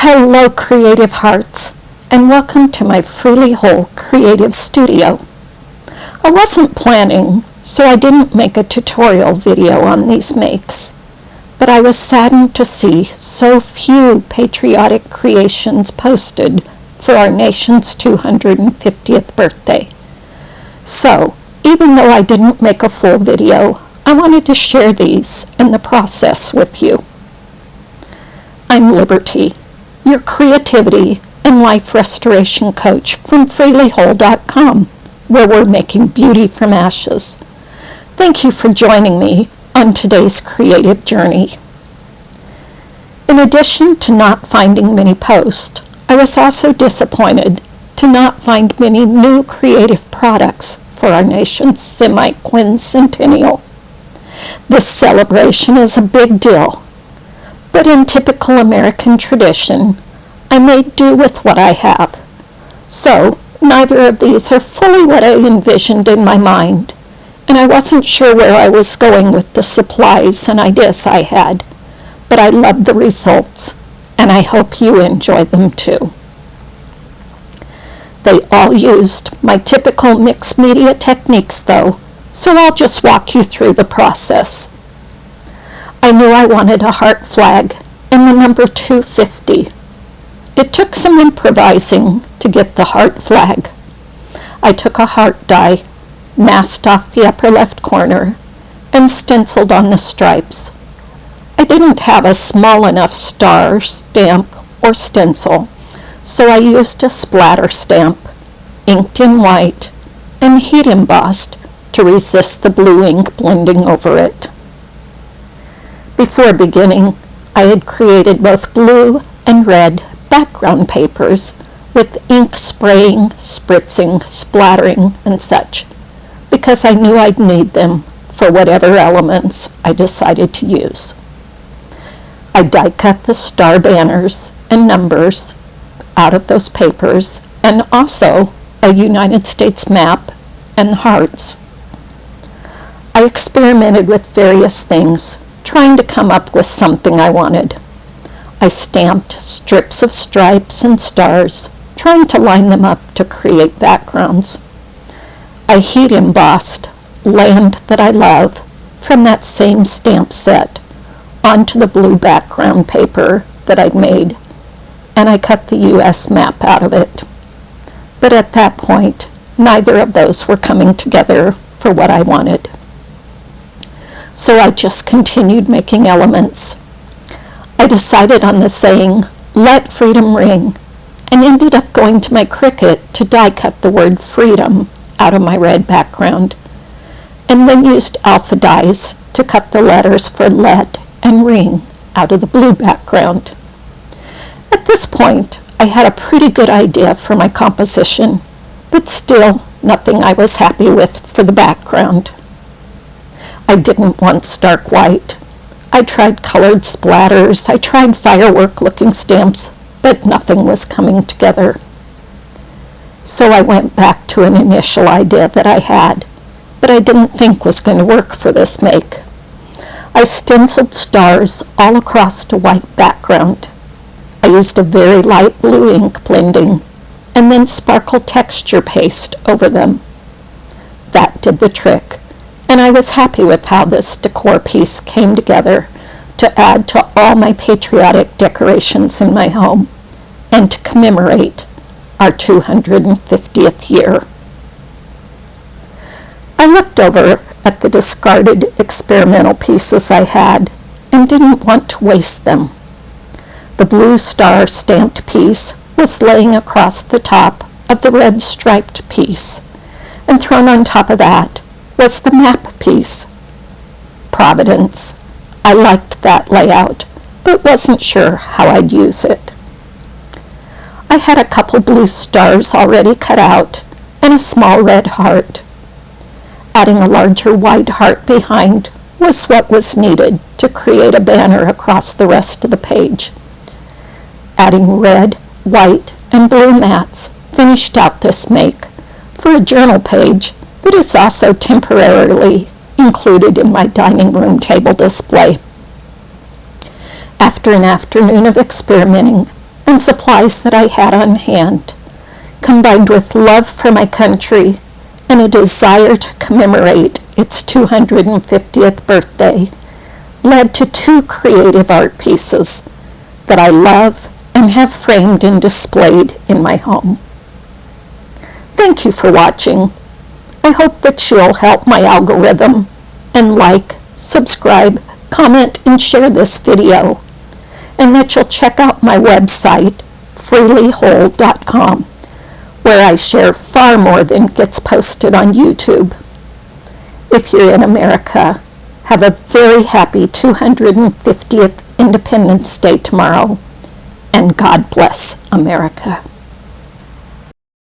Hello, creative hearts, and welcome to my Freely Whole Creative Studio. I wasn't planning, so I didn't make a tutorial video on these makes, but I was saddened to see so few patriotic creations posted for our nation's 250th birthday. So, even though I didn't make a full video, I wanted to share these and the process with you. I'm Liberty, your creativity and life restoration coach from freelyWhole.com, where we're making beauty from ashes. Thank you for joining me on today's creative journey. In addition to not finding many posts, I was also disappointed to not find many new creative products for our nation's semi-quincentennial. This celebration is a big deal, but in typical American tradition, I made do with what I have. So, neither of these are fully what I envisioned in my mind, and I wasn't sure where I was going with the supplies and ideas I had, but I love the results, and I hope you enjoy them too. They all used my typical mixed media techniques though, so I'll just walk you through the process. I knew I wanted a heart flag and the number 250. It took some improvising to get the heart flag. I took a heart die, masked off the upper left corner, and stenciled on the stripes. I didn't have a small enough star, stamp, or stencil, so I used a splatter stamp, inked in white, and heat embossed to resist the blue ink blending over it. Before beginning, I had created both blue and red background papers with ink spraying, spritzing, splattering, and such, because I knew I'd need them for whatever elements I decided to use. I die cut the star banners and numbers out of those papers, and also a United States map and hearts. I experimented with various things, trying to come up with something I wanted. I stamped strips of stripes and stars, trying to line them up to create backgrounds. I heat embossed Land That I Love from that same stamp set onto the blue background paper that I'd made, and I cut the U.S. map out of it. But at that point, neither of those were coming together for what I wanted. So I just continued making elements. I decided on the saying, "Let freedom ring," and ended up going to my Cricut to die cut the word freedom out of my red background, and then used alpha dies to cut the letters for let and ring out of the blue background. At this point, I had a pretty good idea for my composition, but still nothing I was happy with for the background. I didn't want stark white. I tried colored splatters, I tried firework-looking stamps, but nothing was coming together. So I went back to an initial idea that I had, but I didn't think was going to work for this make. I stenciled stars all across a white background. I used a very light blue ink blending, and then sparkle texture paste over them. That did the trick, and I was happy with how this decor piece came together to add to all my patriotic decorations in my home and to commemorate our 250th year. I looked over at the discarded experimental pieces I had and didn't want to waste them. The blue star stamped piece was laying across the top of the red striped piece, and thrown on top of that was the map piece. Providence. I liked that layout, but wasn't sure how I'd use it. I had a couple blue stars already cut out and a small red heart. Adding a larger white heart behind was what was needed to create a banner across the rest of the page. Adding red, white, and blue mats finished out this make for a journal page that is also temporarily included in my dining room table display. After an afternoon of experimenting, and supplies that I had on hand, combined with love for my country and a desire to commemorate its 250th birthday, led to 2 creative art pieces that I love and have framed and displayed in my home. Thank you for watching. I hope that you'll help my algorithm and like, subscribe, comment, and share this video, and that you'll check out my website, freelyWhole.com, where I share far more than gets posted on YouTube. If you're in America, have a very happy 250th Independence Day tomorrow, and God bless America.